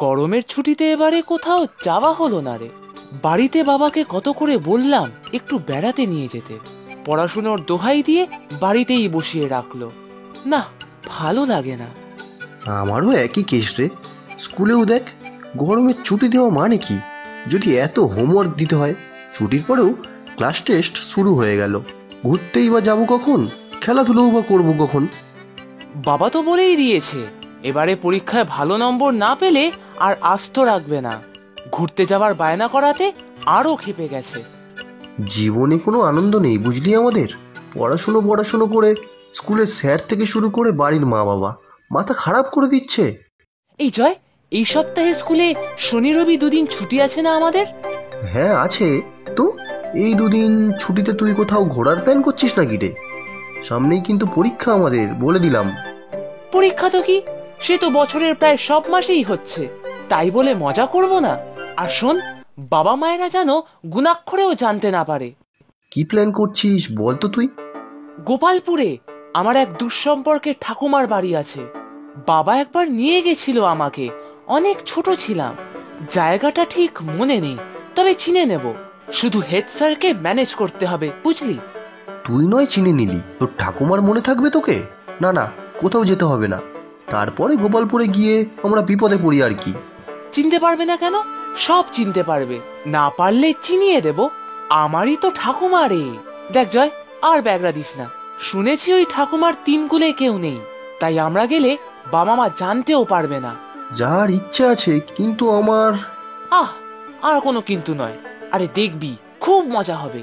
গরমের ছুটিতে এবারে কোথাও যাওয়া হলো না রে। বাড়িতে বাবাকে কত করে বললাম একটু বেড়াতে নিয়ে যেতে, পড়াশুনোর দোহাই দিয়ে বাড়িতেই বসিয়ে রাখলো। না, ভালো লাগে না। আমারও একই কেস রে। স্কুলেও দেখ, গরমের ছুটি দেওয়া মানে কি? যদি এত হোমওয়ার্ক দিতে হয়, ছুটির পরেও ক্লাস টেস্ট শুরু হয়ে গেল। ঘুরতেই বা যাবো কখন? খেলাধুলোও বা করবো কখন? বাবা তো বলেই দিয়েছে এবারে পরীক্ষায় ভালো নম্বর না পেলে আর আস্ত রাখবে না। ঘুরতে যাবার বায়না করাতে আরো ক্ষেপে গেছে। জীবনে কোনো আনন্দ নেই বুঝলি আমাদের। পড়াশুনো করে স্কুলের স্যার থেকে শুরু করে বাড়ির মা বাবা মাথা খারাপ করে দিচ্ছে। এই জয়, এই সপ্তাহে স্কুলে শনি রবি দুদিন ছুটি আছে না আমাদের? হ্যাঁ আছে তো। এই দুদিন ছুটিতে তুই কোথাও ঘোরার প্ল্যান করছিস নাকি রে? সামনেই কিন্তু পরীক্ষা আমাদের, বলে দিলাম। পরীক্ষা তো কি, সে তো বছরের প্রায় সব মাসেই হচ্ছে, তাই বলে মজা করব না? আর শোন, বাবা মায়েরা যেন গুণাক্ষরেও জানতে না পারে। কি প্ল্যান করছিস বল তো তুই? গোপালপুরে আমার এক দুঃসম্পর্কের ঠাকুমার বাড়ি আছে। বাবা একবার নিয়ে গেছিল আমাকে, অনেক ছোট ছিলাম। জায়গাটা ঠিক মনে নেই, তবে চিনে নেব। শুধু হেড স্যারকে ম্যানেজ করতে হবে, বুঝলি? তুই নয় চিনে নিলি, তোর ঠাকুমার মনে থাকবে তোকে? না না, কোথাও যেতে হবে না। তারপরে গোপালপুরে গিয়ে আমরা বিপদে পড়ি আর কি। চিনতে পারবে না কেন? সব চিনতে পারবে, না পারলে চিনিয়ে দেব। আমারই তো ঠাকুমা রে। দেখ জয়, আর ব্যাগরা দিস না। শুনেছি ওই ঠাকুমার 3 কুলে কেউ নেই, তাই আমরা গেলে বাবা মা জানতেও পারবে না। যার ইচ্ছে আছে, কিন্তু আমার... আহ, আর কোনো কিন্তু নয়। আরে দেখবি, খুব মজা হবে।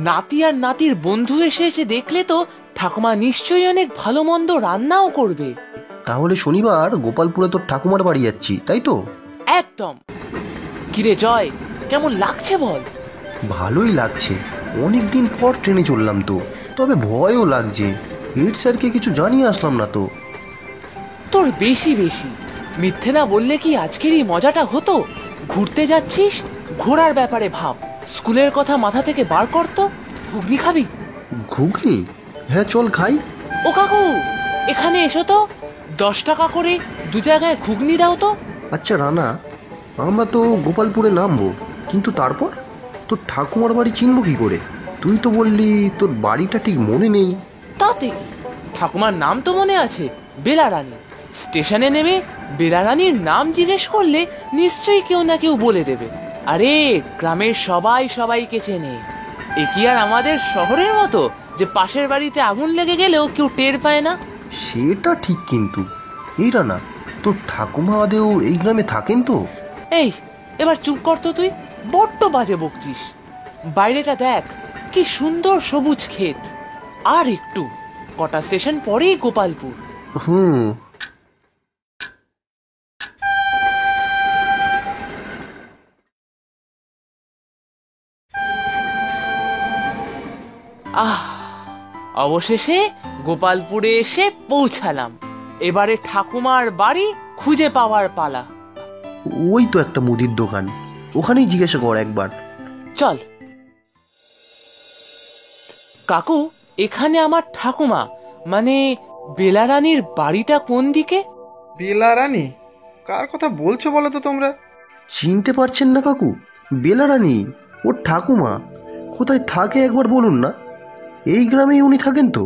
নাতি আর নাতির বন্ধু এসে দেখলে তো ঠাকুমা নিশ্চয়ই অনেক ভালো মন্দ রান্নাও করবে। তাহলে শনিবার গোপালপুরে তোর ঠাকুমার বাড়ি যাচ্ছি, তাই তো? একদম। কিরে জয়, কেমন লাগছে বল? ভালোই লাগছে। অনেকদিন পর ট্রেনে চললাম তো, তবে ভয়ও লাগছে। হেড স্যারকে কিছু জানিয়ে আসলাম না তো। তোর বেশি বেশি মিথ্যে না বললে কি আজকেরই মজাটা হতো? ঘুরতে যাচ্ছিস, ঘোরার ব্যাপারে ভাব। স্কুলের কথা মাথা থেকে বার কর তো। ঘুগনি খাবি? ঘুগনি? হ্যাঁ চল খাই। ও কাকু, এখানে এসো তো। 10 টাকা করে 2 জায়গায় ঘুগনি দাও তো। আচ্ছা রানা, আমরা তো গোপালপুরে নামবো, কিন্তু তারপর তোর ঠাকুমার বাড়ি চিনবো কি করে? তুই তো বললি তোর বাড়িটা ঠিক মনে নেই। তাতে কি, ঠাকুমার নাম তো মনে আছে, বেলা রানী। স্টেশনে নেমে বেলা রানীর নাম জিজ্ঞেস করলে নিশ্চয়ই কেউ না কেউ বলে দেবে। আরে গ্রামের সবাই সবাইকে চেনে। এ কি আর আমাদের শহরের মতো যে পাশের বাড়িতে আগুন লেগে গেলেও কেউ টের পায় না? সেটা ঠিক, কিন্তু এই রানা, তোর ঠাকুমা আদেও এই গ্রামে থাকেন তো? এই, এবার চুপ কর তো তুই, বড্ড বাজে বকছিস। বাইরেটা দেখ, কি সুন্দর সবুজ ক্ষেত। আর একটু, কটা স্টেশন পরেই গোপালপুর। হুম। আহ, অবশেষে গোপালপুরে এসে পৌঁছালাম। এবারে ঠাকুমার বাড়ি খুঁজে পাওয়ার পালা। ওই তো একটা মুদির দোকান, ওখানেই জিজ্ঞাসা কর একবার। চল। কাকু, এখানে আমার ঠাকুমা, মানে বেলা রানীর বাড়িটা কোন দিকে? বেলা রানী? কার কথা বলছো বলো তো তোমরা? চিনতে পারছেন না কাকু? বেলা রানী, ওর ঠাকুমা। কোথায় থাকে একবার বলুন না। এই গ্রামেই উনি থাকেন তো?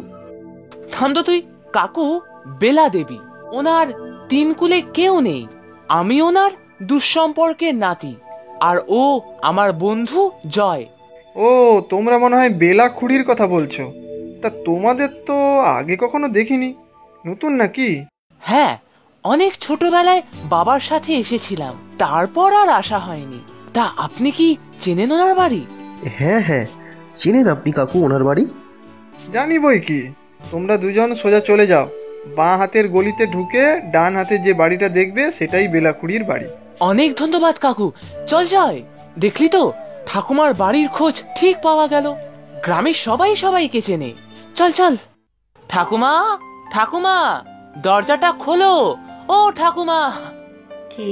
থাম তো তুই। কাকু বেলা দেবী, ওনার 3 কুলে কেউ নেই। আমি ওনার দুঃসম্পর্কের নাতি, আর ও আমার বন্ধু জয়। ও, তোমরা মনে হয় বেলা খুড়ির কথা বলছো। তা তোমাদের তো আগে কখনো দেখিনি, নতুন নাকি? হ্যাঁ, অনেক ছোটবেলায় বাবার সাথে এসেছিলাম, তারপর আর আসা হয়নি। তা আপনি কি চেনেন ওনার বাড়ি? হ্যাঁ হ্যাঁ, চেনেন আপনি কাকু ওনার বাড়ি? জানি বই কি। তোমরা দুজন সোজা চলে যাও, বাঁ হাতের গলিতে ঢুকে ডান হাতে যে বাড়িটা দেখবে সেটাই বেলা খুড়ির বাড়ি। অনেক ধন্যবাদ কাকু। চল জয়, দেখলি তো ঠাকুমার বাড়ির খোঁজ ঠিক পাওয়া গেল। গ্রামের সবাই সবাইকে চেনে। চল চল। ঠাকুমা, ঠাকুমা, দরজাটা খোলো। ও ঠাকুমা। কে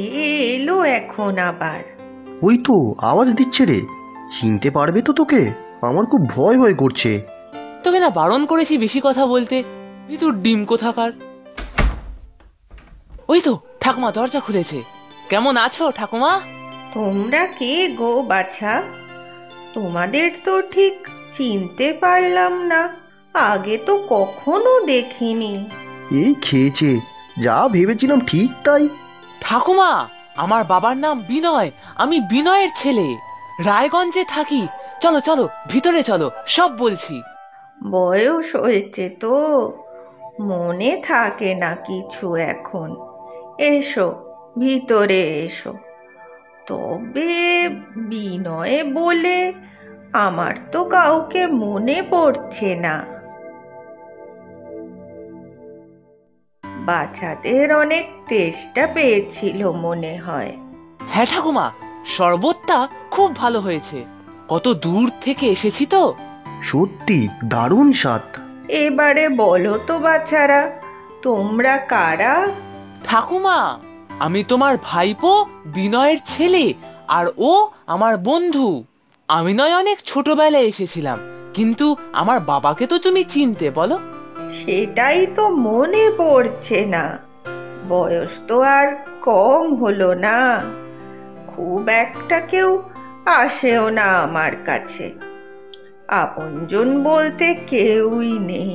এলো এখন আবার? ওই তো আওয়াজ দিচ্ছে রে। চিনতে পারবে তো তোকে? আমার খুব ভয় ভয় করছে। তোকে না বারণ করেছি বেশি কথা বলতে, তুই তোর ডিম কোথাকার। ওই তো ঠাকুমা দরজা খুলেছে। কেমন আছো ঠাকুমা? তোমরা কে গো বাছা? তোমাদের তো ঠিক চিনতে পারলাম না, আগে তো কখনো দেখিনি। এই খেয়েছে, যা ভেবেছিলাম ঠিক তাই। ঠাকুমা, আমার বাবার নাম বিনয়, আমি বিনয়ের ছেলে, রায়গঞ্জে থাকি। চলো চলো ভিতরে চলো, সব বলছি। বয়স হয়েছে তো, মনে থাকে না কিছু এখন। এসো, ভিতরে এসো। তবে বিনয় বলে আমার তো কাউকে মনে পড়ছে না। বাচ্চাদের অনেক তেষ্টা পেয়েছিল মনে হয়। হ্যাঁ ঠাকুমা, শরবতটা খুব ভালো হয়েছে, কত দূর থেকে এসেছি তো। সত্যি দারুণ স্বাদ। এবারে বলো তো বাচ্চারা, তোমরা কারা? ঠাকুমা, আমি তোমার ভাইপো বিনয়ের ছেলে, আর ও আমার বন্ধু। আমি নয় অনেক ছোটবেলায় এসেছিলাম, কিন্তু আমার বাবাকে তো তুমি চিনতে বলো। সেটাই তো মনে পড়ছে না, বয়স তো আর কম হলো না। খুব একটা কেউ আসেও না আমার কাছে, আপনজন বলতে কেউই নেই।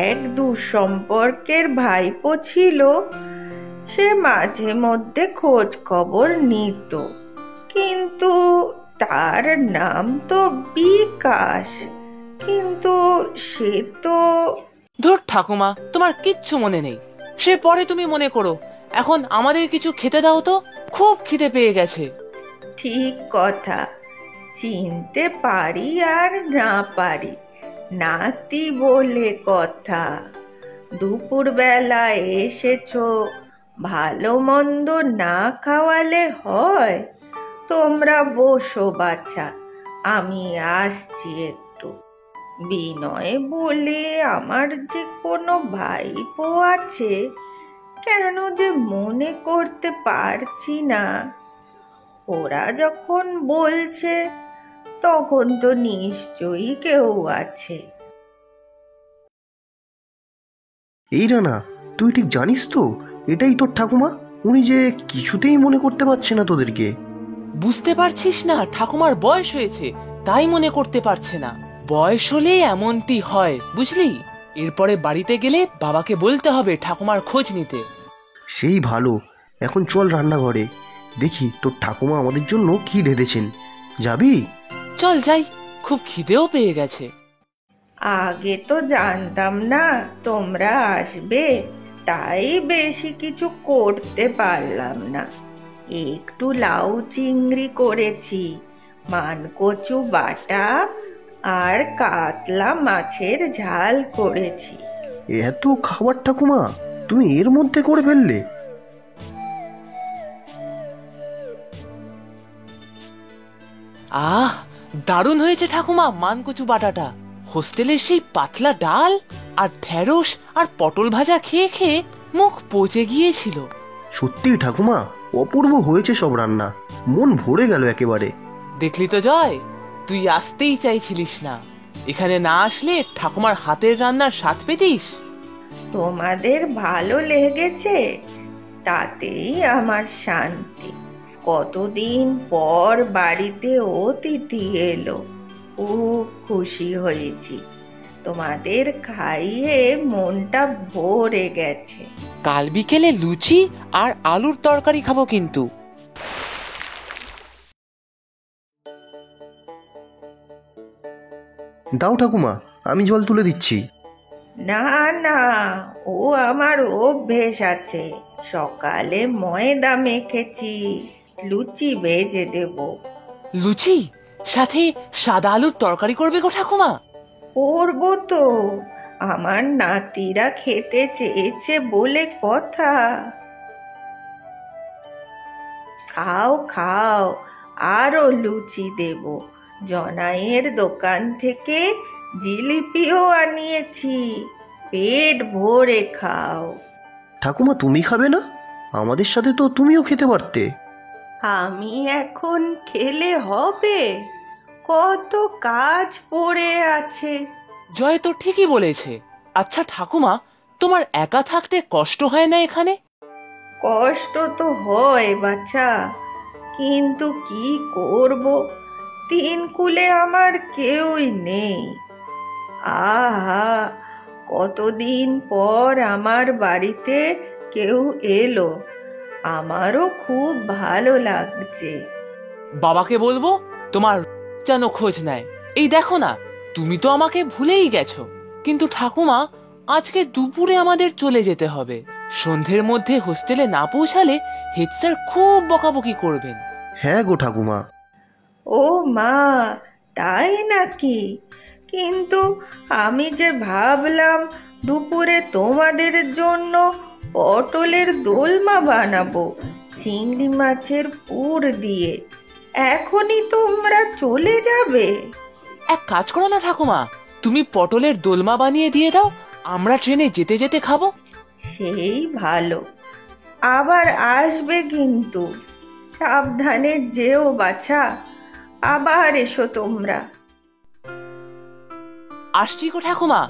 এক দুঃসম্পর্কের ভাইপো ছিল, সে মাঝে মধ্যে খোঁজ খবর নিত, কিন্তু তার নাম তো বিকাশ, কিন্তু সে তো... ধুর ঠাকুমা, তোমার কিচ্ছু মনে নেই, সে পরে তুমি মনে করো। এখন আমাদের কিছু খেতে দাও তো, খুব খিদে পেয়ে গেছে। ঠিক কথা, চিনতে পারি আর না পারি, নাতি বলে কথা। দুপুরবেলা এসেছো, ভালো মন্দ না খাওয়ালে হয়? তোমরা বসো বাছা, আমি আসছি একটু। বিনয় বলে আমার যে কোনো ভাইপো আছে, কেন যে মনে করতে পারছি না। ওরা যখন বলছে, তখন তো নিশ্চয়ই কেউ আছে। এই রানা, তুই ঠিক জানিস তো এটাই তোর ঠাকুমা? উনি যে কিছুতেই মনে করতে পারছে না তোদেরকে। বুঝতে পারছিস না, ঠাকুমার বয়স হয়েছে, তাই মনে করতে পারছে না। বয়স হলে এমনটি হয়, বুঝলি? এরপরে বাড়িতে গেলে বাবাকে বলতে হবে ঠাকুমার খোঁজ নিতে। সেই ভালো, এখন চল রান্নাঘরে, দেখি তোর ঠাকুমা আমাদের জন্য কি রেঁধেছেন। যাবি? চল যাই, খুব খিদেও পেয়ে গেছে। আগে তো জানতাম না তোমরা আসবে, তাই বেশি কিছু করতে পারলাম না। একটু লাউ চিংড়ি করেছি, মানকচু বাটা আর কাতলা মাছের ঝাল করেছি। এত খাবার ঠাকুমা তুমি এর মধ্যে করে ফেললে? আহ, দারুণ হয়েছে ঠাকুমা মানকচু বাটাটা। হোস্টেলের সেই পাতলা ডাল আর ঢেঁড়স আর পটল ভাজা খেয়ে খেয়ে মুখ পচে গিয়েছিল। সত্যি ঠাকুমা, অপূর্ব হয়েছে সব রান্না, মন ভরে গেল একেবারে। দেখলি তো জয়, তুই আসতেই চাইছিলিস না। এখানে না আসলে ঠাকুমার হাতের রান্নার স্বাদ পেতিস। তোমাদের ভালো লেগেছে, তাতেই আমার শান্তি। কতদিন পর বাড়িতে অতিথি এলো, খুব খুশি হয়েছি। তোমাদের খাইয়ে মনটা ভরে গেছে। কাল বিকেলে লুচি আর আলুর তরকারি খাবো কিন্তু। দাও ঠাকুমা, আমি জল তুলে দিচ্ছি। না না, ও আমার অভ্যেস আছে, সকালে ময়দা মেখেছি, লুচি ভেজে দেব। লুচি সাথে সাদা আলুর তরকারি করবে গো ঠাকুমা? করবো তো, আমার নাতিরা খেতে চেয়েছে বলে কথা। খাও খাও, আরো লুচি দেব। জনাইয়ের দোকান থেকে জিলিপিও আনিয়েছি, পেট ভরে খাও। ঠাকুমা তুমি খাবে না? আমাদের সাথে তো তুমিও খেতে পারতে। আমি এখন খেলে হবে? কত কাজ পড়ে আছে। জয় তো ঠিকই বলেছে। আচ্ছা ঠাকুমা, তোমার একা থাকতে কষ্ট হয় না এখানে? কষ্ট তো হয় বাছা, কিন্তু কি করব, তিন কুলে আমার কেউই নেই। আহা, কতদিন পর আমার বাড়িতে কেউ এলো, আমারও খুব ভালো লাগছে। বাবাকে বলবো তোমার যেন খোঁজ নেয়। এই দেখো না, তুমি তো আমাকে ভুলেই গেছো। কিন্তু ঠাকুমা, আজকে দুপুরে আমাদের চলে যেতে হবে। সন্ধ্যের মধ্যে হোস্টেলে না পৌঁছালে হেড স্যার খুব বকাবকি করবেন। হ্যাঁ গো ঠাকুমা। ও মা, তাই নাকি? কিন্তু আমি যে ভাবলাম দুপুরে তোমাদের জন্য পটলের দোলমা বানাবো চিংড়ি মাছের পুর দিয়ে। এখনই তোমরা চলে যাবে? এক কাজ করো না ঠাকুমা, তুমি পটলের দোলমা বানিয়ে দিয়ে দাও, আমরা ট্রেনে যেতে যেতে খাবো। সেই ভালো। আবার আসবে কিন্তু, সাবধানে যেও বাছা। আবার এসো তোমরা। আসছি গো ঠাকুমা,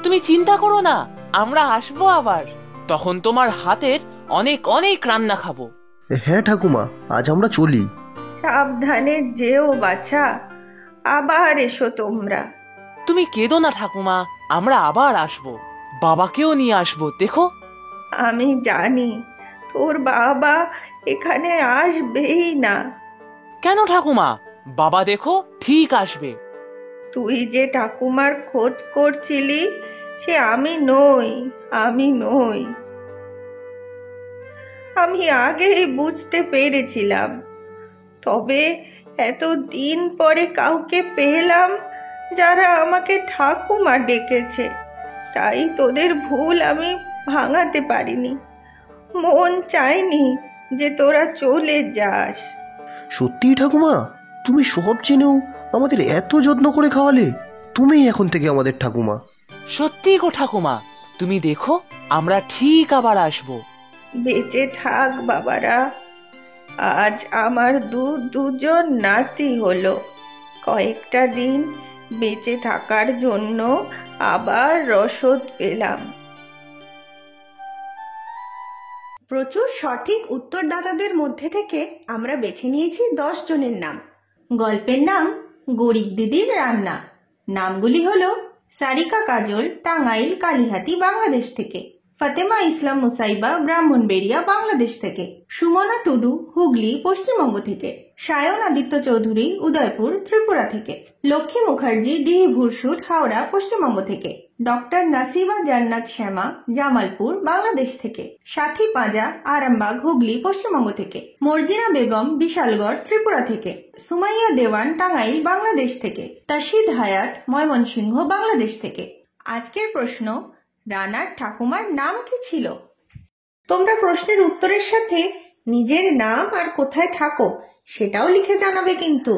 তুমি চিন্তা করো না, আমরা আসবো আবার। তখন তোমার হাতের অনেক অনেক রান্না খাবো। হ্যাঁ ঠাকুমা, আজ আমরা চলি। সাবধানে যেও বাছা। আবার এসো তোমরা। তুমি কেঁদো না ঠাকুমা, আমরা আবার আসবো। বাবাকেও নিয়ে আসবো, দেখো। আমি জানি তোর বাবা এখানে আসবেই না। কেন ঠাকুমা? বাবা দেখো ঠিক আসবে। তুই যে ঠাকুমার খোঁজ করছিলি, সে আমি নই, আমি নই। আমি আগেই বুঝতে পেরেছিলাম, তবে এত দিন পরে কাউকে পেলাম যারা আমাকে ঠাকুমা ডেকেছে। তাই তোদের ভুল আমি ভাঙাতে পারিনি। মন চায়নি যে তোরা চলে যাস। সত্যি ঠাকুমা, তুমি সব জেনেও আমাদের এত যত্ন করে খাওয়ালে। তুমি এখন থেকে আমাদের ঠাকুমা। সত্যি গো ঠাকুমা, তুমি দেখো আমরা ঠিক আবার আসবো। বেঁচে থাক বাবারা। আজ আমার দুজন নাতি হলো। কয়েকটা দিন বেঁচে থাকার জন্য আবার রসদ পেলাম। প্রচুর সঠিক উত্তরদাতাদের মধ্যে থেকে আমরা বেছে নিয়েছি 10 জনের নাম। গল্পের নাম গরিব দিদির রান্না। নামগুলি হলো সারিকা কাজল, টাঙ্গাইল কালিহাতি বাংলাদেশ থেকে; ফাতেমা ইসলাম মুসাইবা, ব্রাহ্মণবেড়িয়া বাংলাদেশ থেকে; সুমনা টুডু, হুগলি পশ্চিমবঙ্গ থেকে; সায়ন আদিত্য চৌধুরী, উদয়পুর ত্রিপুরা থেকে; লক্ষ্মী মুখার্জি, ডিহি ভুরসুট, হাওড়া পশ্চিমবঙ্গ থেকে; ডক্টর নাসিবা জান্নাত শ্যামা, জামালপুর বাংলাদেশ থেকে; সাথী পাঁজা, আরামবাগ হুগলি পশ্চিমবঙ্গ থেকে; মর্জিনা বেগম, বিশালগড় ত্রিপুরা থেকে; সুমাইয়া দেওয়ান, টাঙ্গাইল বাংলাদেশ থেকে; তাশিদ হায়াত, ময়মনসিংহ বাংলাদেশ থেকে। আজকের প্রশ্ন, রানার ঠাকুমার নাম কি ছিল? তোমরা প্রশ্নের উত্তরের সাথে নিজের নাম আর কোথায় থাকো সেটাও লিখে জানাবে কিন্তু।